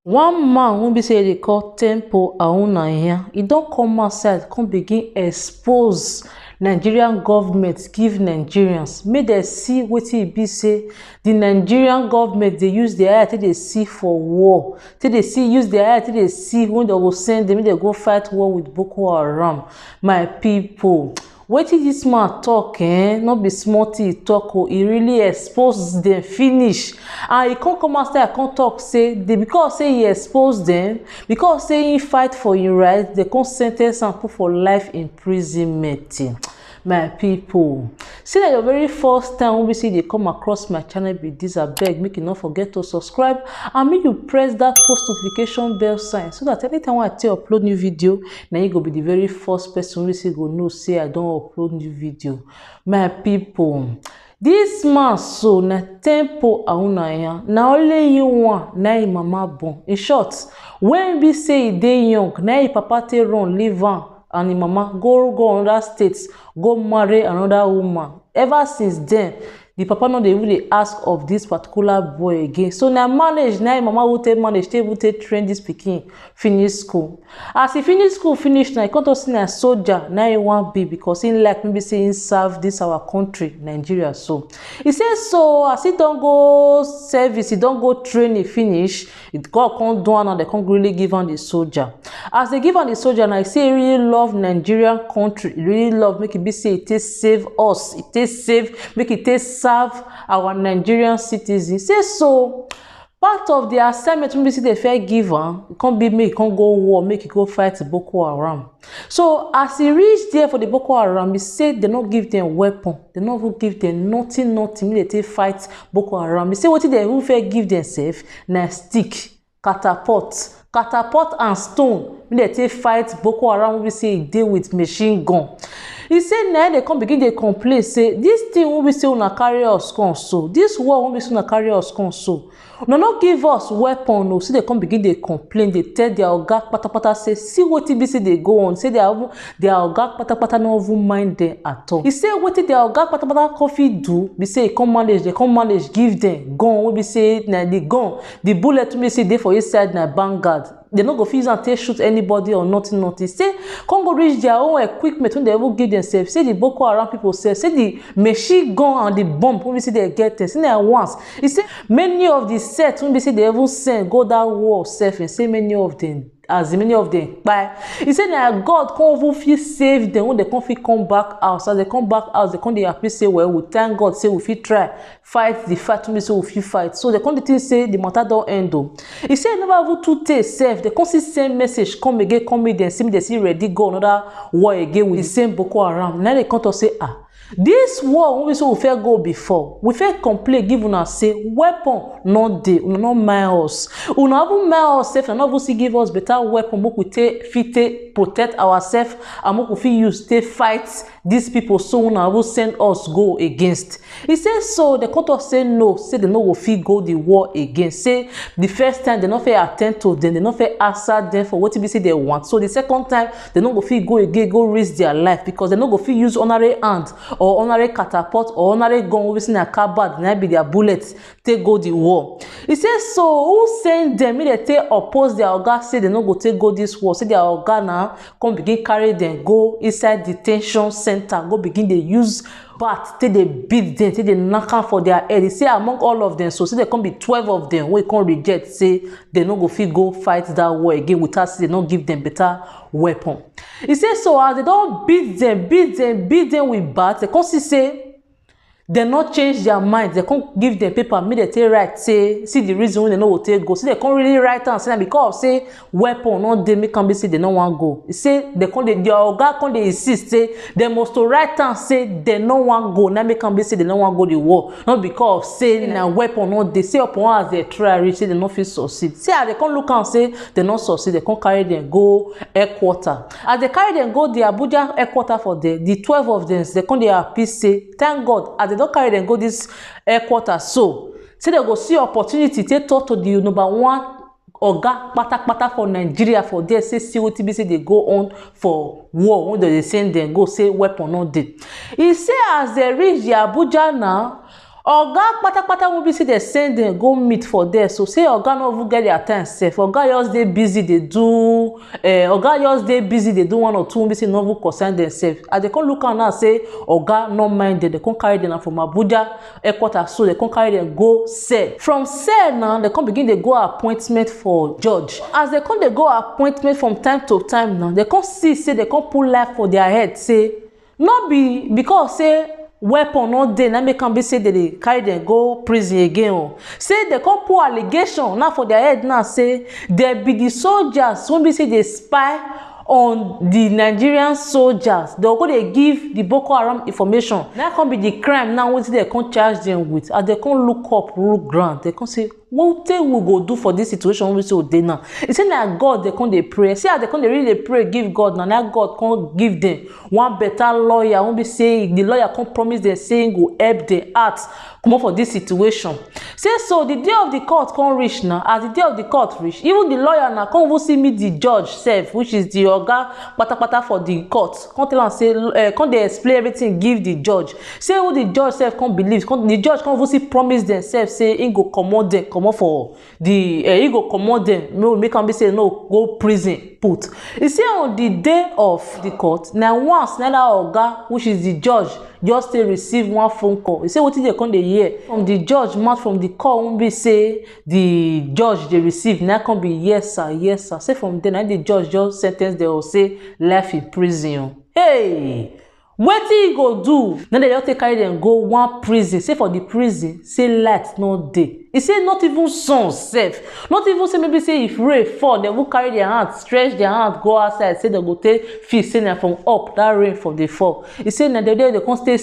One man wey be say they call Temple Aunaiya, he don't come outside, come begin expose Nigerian government, give Nigerians. Make dem see wetin e be say the Nigerian government they use their eye till they see for war. Till they see use their eye till they see when they go send them, they go fight war with Boko Haram. My people. Wetin this man talk not be small thing he talk o, he really expose them finish. And he come outside come talk say because say he expose them, because say he fight for him right, they come sen ten ce am put for life imprisonment. My people, see that your very first time when we see they come across my channel be this, abeg make you not forget to subscribe and make you press that post notification bell sign so that anytime when I tell upload new video, now you go be the very first person we see go know say I don't upload new video. My people, this man so na Temple Aunaiya, na only you one na him mama born. In short, when we say he dey young, na him papa take run leave am and him mama go another state, go marry another woman. Ever since then, the papa no dey really ask of this particular boy again. So na manage, na him mama will take manage, take train this pikin finish school. As he finish school finish, now he come to see na soldier, na he wan be because he like maybe say he serve this our country Nigeria. So he say so as he don't go service, he don't go train, he finish, it God come do and they come really give him the soldier. As they give him the soldier, now he say he really love Nigerian country, he really love make it be say it take save us, it take save, make it take serve our Nigerian citizens. Say so part of the assignment when we see the fair giver, it can't be make can't go war, make it go fight Boko Haram. So as he reached there for the Boko Haram, he said they not give them weapon, they not even give them nothing. They take fight Boko Haram. He say what they even fair give themselves na stick, catapult and stone. They take fight Boko Haram. We say he deal with machine gun. He said now they come begin they complain say this thing when we say una carry us come so, this war when we say una carry us come so, no not give us weapon. No, so they come begin they complain, they tell their oga patapata say see what be say they go on, say their oga patapata no even mind them at all. He say what their oga patapata coffee do be say they come manage give them gun when we say na the gun, the bullet we say they for inside na Vanguard. They no go use and take shoot anybody or nothing. Say come go reach their own equipment when they will give themselves. Say the Boko Haram people say the machine gun and the bomb when we see they get it. Say na once. He say many of the sets when we see they even send go that war self and say many of them. As many of them buy. He said that God come even feel save them when they come fit come back out. As they come back out, they come they happy say well, we thank God say we fit try fight the fight when we say we fit fight. So they come the thing say the matter don't end though. He said never even to take safe. They come see same message come again, come with them, see me they see ready go another war again with the same Boko Haram. Now they come to say this war when we say we fair go before, we fair complain give una say weapon not dey, una not mind us, una even mind us safe and not even see give us better weapon make we take protect ourselves and make we fit use take fight these people so una will send us go against. He says so the court say no, say they no go fit go the war again. Say the first time they not fair attend to them, they not fair answer them for what be say they want. So the second time they no go fit go again, go risk their life because they no go fit use honorary hand or honorary catapult or honorary gun wey be na carbad na be their bullets take go the war. He says so who send them make they take oppose their oga say they no go take go this war. Say their oga now come begin carry them go inside detention center, go begin they use bat till they beat them, till they knock am for their head. He say among all of them, so say there come be 12 of them wey come reject say they no go fit go fight that war again without say they no give them better weapon. He say so as they don't beat them with bat, they come see say they not change their mind. They can't give them paper, make they take right, say see the reason when they no go take go. See they can't really write and say because say weapon not they make them be say they don't want go. He say they can't their oga can't they insist say they must to write and say they no want go. Now make them be say they don't want go the war. Not because say na weapon not they say upon as they try reach say they not fit succeed. See as they can't look and say they not succeed, they can't carry them go headquarter. As they carry them go the Abuja headquarter for the 12 of them, they can't they happy say thank God as they don't carry them go this headquarter. So say they go see opportunity to talk to the number one oga pata for Nigeria for there. Say see what be say they go on for war when they send them go say weapon not dey. He say as they reach the Abuja now, Oga patapata will be say they send them go meet for there. So say Oga no even get their time safe. Oga just dey busy, they do Oga just dey busy, they do one or two be say no even concern themselves. As they come look am now say Oga no mind them, they come carry them from Abuja headquarters, so they come carry them go sell. From sell now, they come begin they go appointment for judge. As they come they go appointment from time to time now, they come see say they come pull life for their head, say not be because say weapon no dey na make am be say they carry them go prison again. Say they come put allegation now for their head now, say there be the soldiers wey be say they spy on the Nigerian soldiers. They go dey give the Boko Haram information. Now come be the crime now wetin they come charge them with. As they come look up look ground, they come say wetin we go do for this situation wey say dey now. He say na God they come dey pray. See as they come dey really dey pray give God, na God come give them one better lawyer wey be say the lawyer come promise them say he go help them out comot for this situation. Say so the day of the court come reach now. As the day of the court reach, even the lawyer now come even see meet the judge sef, which is the oga patapata for the court. Come tell am say come dey explain everything give the judge. Say who the judge sef come believe, the judge come even see promise themselves say he go comot them comot for the he go comot them make am be say no go prison put. You see on the day of the court, now once na oga which is the judge just dey receive one phone call. You say wetin dey come dey hear from the judge mouth, from the call won't be say the judge dey receive na come be yes sir, yes sir. Say from then the judge just sentence them or say life in prison. Hey, wetin he go do? Now they just take carry them go one prison. Say for the prison, say light no dey. He say not even sun sef, not even say maybe say if rain fall, they will carry their hand, stretch their hand, go outside, say they go take feel say na from up that rain from the fall. He say na the day they come stay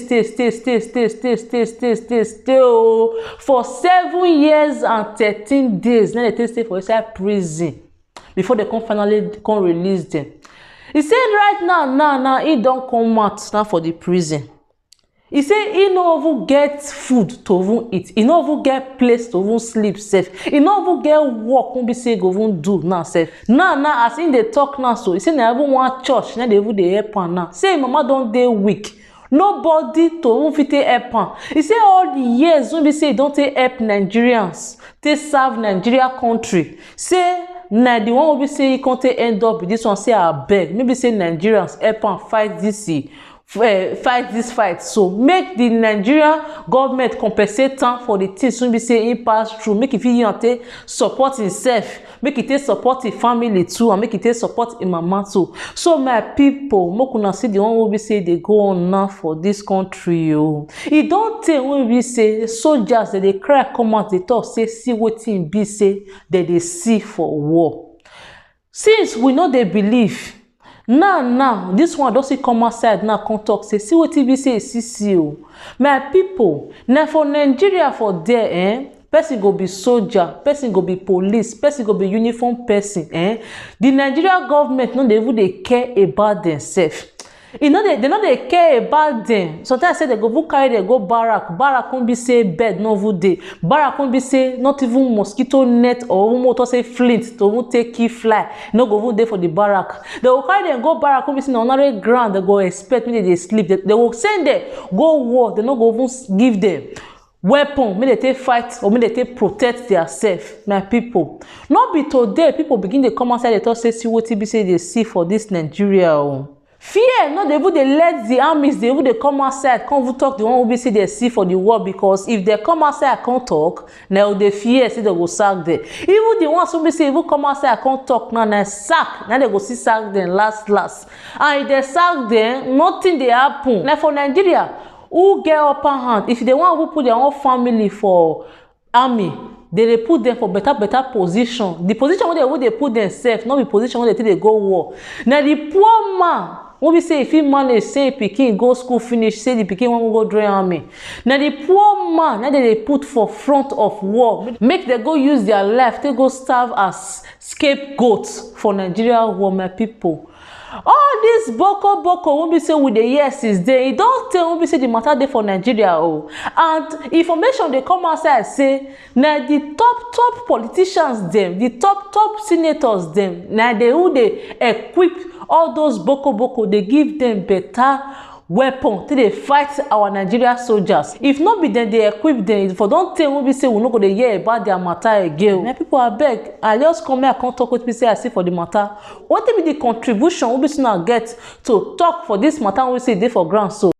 for 7 years and 13 days. Then they take stay for inside prison before they come finally come release them. He said right now he don't come out now for the prison. He say he no even get food to even eat. He no even get place to even sleep safe. He no even get work won't be say go even do now safe. Now as in they talk now, so he say na even one church now they even dey help am now. Say mama don't dey weak. Nobody to even fit help am. He say all the years when be say don't take help Nigerians, they serve Nigeria country. Say na the one will be say he can't end up with this one. Say I beg, maybe say Nigerians help am fight this fight. So make the Nigerian government compensate am for the things when be say he pass through. Make it feel take support himself, make it take support his family too, and make it take support his mama too. So my people, make una see the one will be say they go on now for this country. It don't take when we say soldiers that they cry come out, they talk say see wetin be say that they see for war. Since we know they believe. Now this one doesn't come outside now come talk say see what TV say see. My people, now for Nigeria for there person go be soldier, person go be police, person go be uniform person. The Nigeria government no dey even dey care about themselves. They no dey care about them. Sometimes say they go carry them go barrack. Barrack won't be say bed no even dey. Barrack won't be say not even mosquito net or even motor say flint to even take key fly. No go even dey for the barrack. They will carry them go barrack won't be say on another ground. They go expect when they sleep. They will send them go war. They no go even give them weapon, may they take fight or may they take protect themselves. My people, not be today people begin to come outside. They talk say see what be say they see for this Nigeria. Fear, no, they would let the armies, they would come outside, come talk the one who be say they see for the war, because if they come outside, can't talk, now they fear, say they go sack them. Even the ones who be say, if you come outside, can't talk, now they sack, now they go see sack them last. And if they sack them, nothing they happen. Now for Nigeria, who get upper hand? If they want to put their own family for army, they put them for better position. The position where they put themselves, not the position where they go war. Now the poor man, when we say if he manage, say pikin go school finish, say the pikin won't go join army. Now the poor man, now they put for front of war, make them go use their life, they go serve as scapegoats for Nigeria war, my people. All this boko when we say with the years is there, it don't tell when we say the matter there for Nigeria. And information they come outside say now the top politicians them, the top senators them, now they who they equip all those boko, they give them better weapon to dey fight our Nigeria soldiers. If not be dem dey equip dem, for don tey wey be say we no go dey hear about their matter again. My people, abeg, I just come here, I come talk with people say I see for the matter. Wetin be the contribution wey be say una get to talk for this matter wey say dey for ground so?